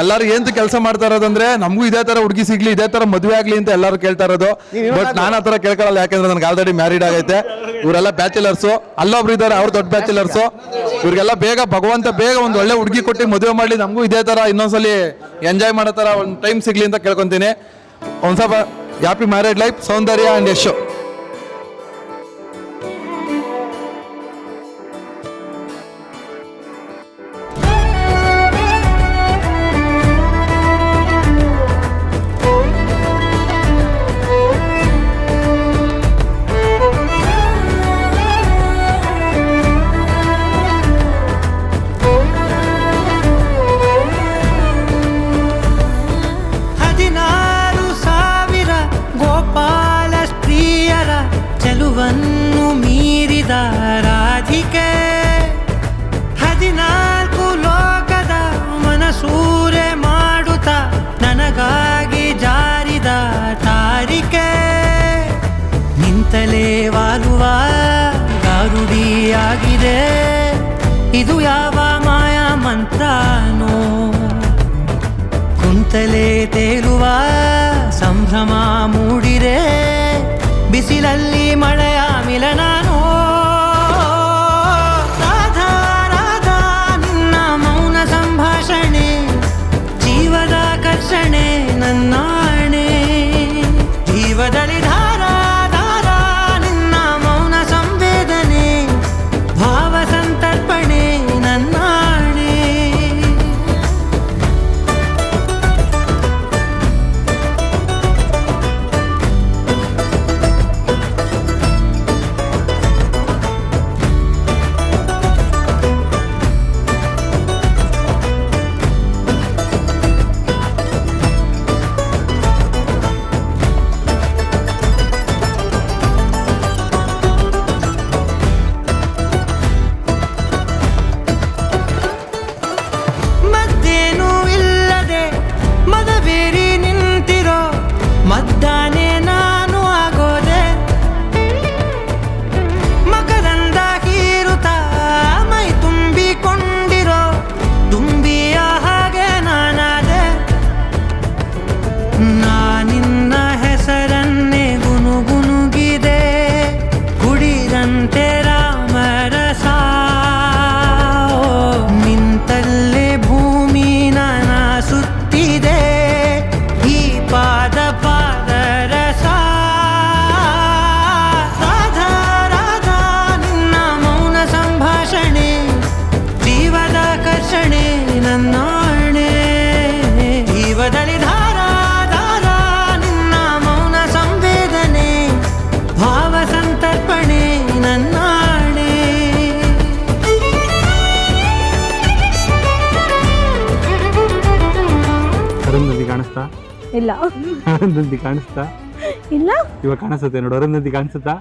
ಎಲ್ಲರೂ ಏನು ಕೆಲಸ ಮಾಡ್ತಾ ಇರೋದಂದ್ರೆ ನಮಗೂ ಇದೇ ತರ ಹುಡುಗಿ ಸಿಗ್ಲಿ, ಇದೇ ತರ ಮದುವೆ ಆಗ್ಲಿ ಅಂತ ಎಲ್ಲರೂ ಕೇಳ್ತಾ ಇರೋದು. ಬಟ್ ನಾನು ಆ ತರ ಕೇಳ್ಕೊಳ್ಳಲ್ಲ, ಯಾಕಂದ್ರೆ ನನಗೆ ಆಲ್ರೆಡಿ ಮ್ಯಾರಿಡ್ ಆಗೈತೆ. ಇವರೆಲ್ಲ ಬ್ಯಾಚುಲರ್ಸು, ಅಲ್ಲೊಬ್ರು ಇದ್ದಾರೆ ಅವ್ರು ದೊಡ್ಡ ಬ್ಯಾಚುಲರ್ಸು. ಇವ್ರಿಗೆಲ್ಲ ಬೇಗ ಭಗವಂತ ಬೇಗ ಒಂದು ಒಳ್ಳೆ ಹುಡುಗಿ ಕೊಟ್ಟು ಮದುವೆ ಮಾಡ್ಲಿ, ನಮಗೂ ಇದೇ ತರ ಇನ್ನೊಂದ್ಸಲಿ ಎಂಜಾಯ್ ಮಾಡೋ ತರ ಒಂದು ಟೈಮ್ ಸಿಗ್ಲಿ ಅಂತ ಕೇಳ್ಕೊಂತೀನಿ. ಒಂದು ಸ್ವಲ್ಪ happy married life Soundarya and Yash. ವನ್ನು ಮೀರಿದ ರಾಧಿಕೆ, 14 ಲೋಕದ ಮನಸೂರೆ ಮಾಡುತ್ತ ನನಗಾಗಿ ಜಾರಿದ ತಾರಿಕೆ. ನಿಂತಲೇ ವಾಲುವ ಗಾರುಡಿಯಾಗಿದೆ, ಇದು ಯಾವ ಮಾಯಾ ಮಂತ್ರನೋ. ಕುಂತಲೇ ತೇಲುವ ಸಂಭ್ರಮ ಮೂಡಿರೆ, ಬಿಸಿಲಲ್ಲಿ ಮಳೆಯ ಮಿಲನಾನೋ. ರಾಧಾ ರಾಧಾ ನಿನ್ನ ಮೌನ ಸಂಭಾಷಣೆ, ಜೀವದ ಕರ್ಷಣೆ ನನ್ನಾಣೆ. ಜೀವದಲ್ಲಿ ಧಾರಾ ಧಾರಾ ನಿನ್ನ ಮೌನ ಸಂವೇದನೆ, ಭಾವ ಸಂತರ್ಪಣೆ ನನ್ನಾಣೆ. ಮದ್ದಾನೆ ನಾನು ಆಗೋದೆ, ಮಕರಂದ ಹೀರುತ್ತ ಮೈ ತುಂಬಿಕೊಂಡಿರೋ ತುಂಬಿಯ ಹಾಗೆ ನಾನಾದೆ. ನಾನಿನ್ನ ಹೆಸರನ್ನೇ ಗುನುಗುನುಗಿದೆ, ಕುಡಿದಂತೆ ರಾಮರಸ. ನಿಂತಲ್ಲೇ ಭೂಮಿ ನಾನ ಸುತ್ತಿದೆ, ಈ ಪಾದ ಪಾದರಸ. ರಾಧಾ ರಾಧಾ ನಿನ್ನ ಮೌನ ಸಂಭಾಷಣೆ, ಜೀವದ ಕರ್ಷಣೆ ನನ್ನಾಣೆ. ಜೀವದಲ್ಲಿ ಧಾರಾ ಧಾರಾ ನಿನ್ನ ಮೌನ ಸಂವೇದನೆ, ಭಾವ ಸಂತರ್ಪಣೆ ನನ್ನಾಣೆ. ಅರುಂಧತಿ ಕಾಣಿಸ್ತಾ ಇಲ್ಲ? ಅರುಂಧತಿ ಕಾಣಿಸ್ತಾ ಇಲ್ಲ. ಇವಾಗ ಕಾಣಿಸುತ್ತೆ ನೋಡು, ಅರುಂಧತಿ ಕಾಣಿಸುತ್ತಾ?